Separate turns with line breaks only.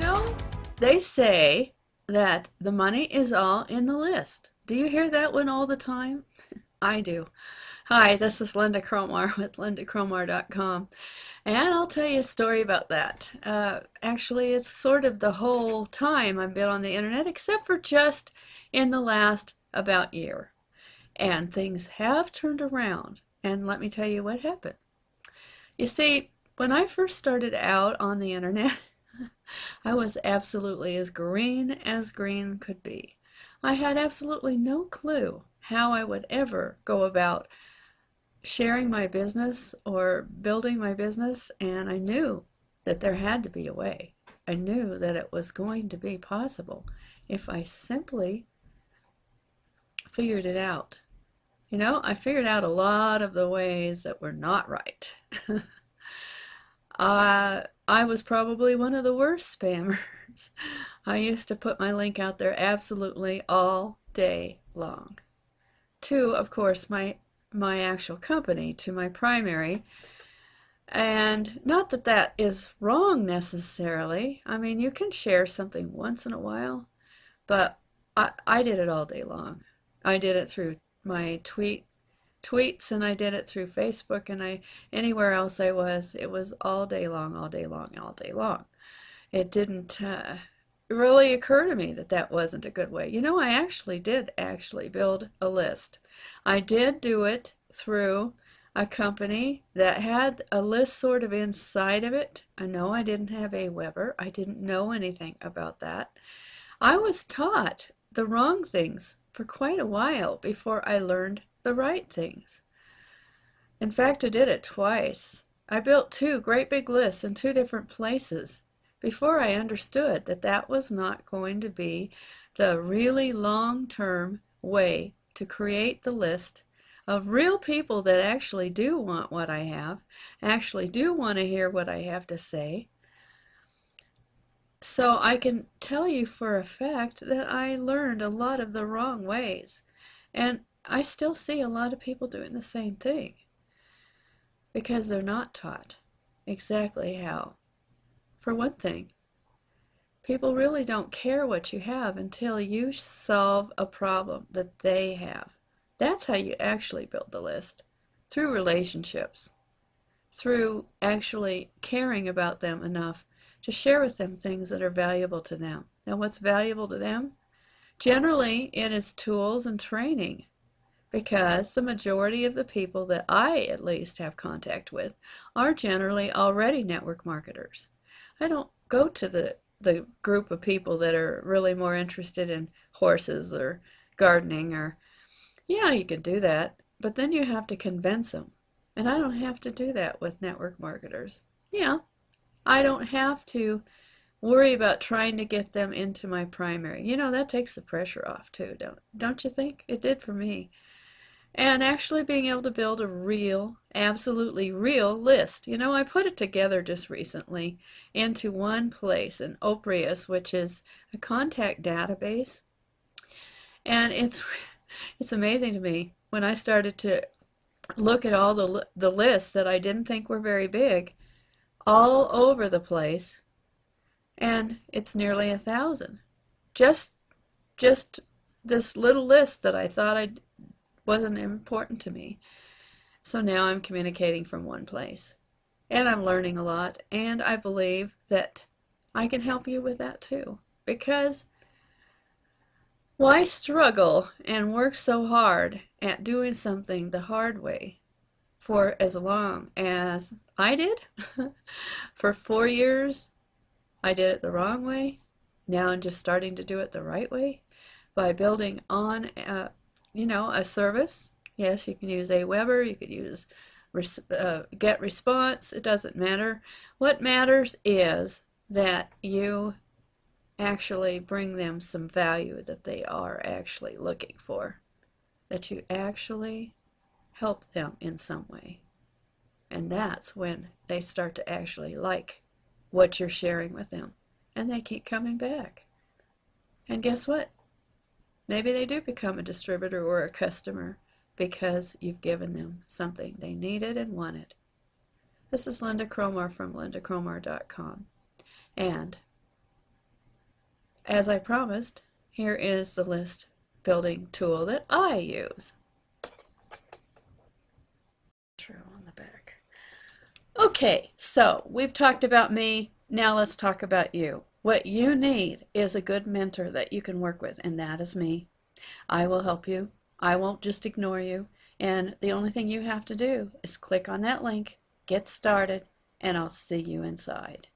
know, they say that the money is all in the list. Do you hear that one all the time? I do. Hi, this is Lynda Cromar with LyndaCromar.com, and I'll tell you a story about that. Actually, it's sort of the whole time I've been on the internet, except for just in the last about year. And things have turned around, and let me tell you what happened. You see, when I first started out on the internet, I was absolutely as green could be. I had absolutely no clue how I would ever go about sharing my business or building my business, and I knew that there had to be a way. I knew that it was going to be possible if I simply figured it out. You know, I figured out a lot of the ways that were not right. I was probably one of the worst spammers. I used to put my link out there absolutely all day long. To, of course, my actual company, to my primary. And not that that is wrong necessarily. I mean, you can share something once in a while, but I did it all day long. I did it through my tweets, and I did it through Facebook, and anywhere else I was, it was all day long, all day long, all day long. It didn't really occur to me that that wasn't a good way. You know, I actually did build a list. I did do it through a company that had a list sort of inside of it. I know I didn't have Aweber. I didn't know anything about that. I was taught the wrong things for quite a while before I learned the right things. In fact, I did it twice. I built two great big lists in two different places before I understood that that was not going to be the really long-term way to create the list of real people that actually do want what I have, actually do want to hear what I have to say. So I can tell you for a fact that I learned a lot of the wrong ways. And I still see a lot of people doing the same thing because they're not taught exactly how. For one thing, people really don't care what you have until you solve a problem that they have. That's how you actually build the list, through relationships, through actually caring about them enough to share with them things that are valuable to them. Now, what's valuable to them? Generally, it is tools and training, because the majority of the people that I at least have contact with are generally already network marketers. I don't go to the group of people that are really more interested in horses or gardening, or, yeah, you can do that, but then you have to convince them. And I don't have to do that with network marketers. Yeah, I don't have to worry about trying to get them into my primary. You know, that takes the pressure off too, don't you think? It did for me. And actually being able to build a real, absolutely real list. You know, I put it together just recently into one place, an Oprius, which is a contact database. And it's amazing to me when I started to look at all the lists that I didn't think were very big, all over the place, and it's nearly 1,000. Just this little list that I thought wasn't important to me. So now I'm communicating from one place, and I'm learning a lot, and I believe that I can help you with that too. Because why struggle and work so hard at doing something the hard way for as long as I did? For 4 years, I did it the wrong way. Now I'm just starting to do it the right way by building on a service. Yes, you can use Aweber, you could use Get Response, it doesn't matter. What matters is that you actually bring them some value that they are actually looking for, that you actually help them in some way. And that's when they start to actually like what you're sharing with them, and they keep coming back. And guess what? Maybe they do become a distributor or a customer because you've given them something they needed and wanted. This is Lynda Cromar from LyndaCromar.com. And as I promised, here is the list building tool that I use. On the back. Okay, so we've talked about me. Now let's talk about you. What you need is a good mentor that you can work with, and that is me. I will help you. I won't just ignore you. And the only thing you have to do is click on that link, get started, and I'll see you inside.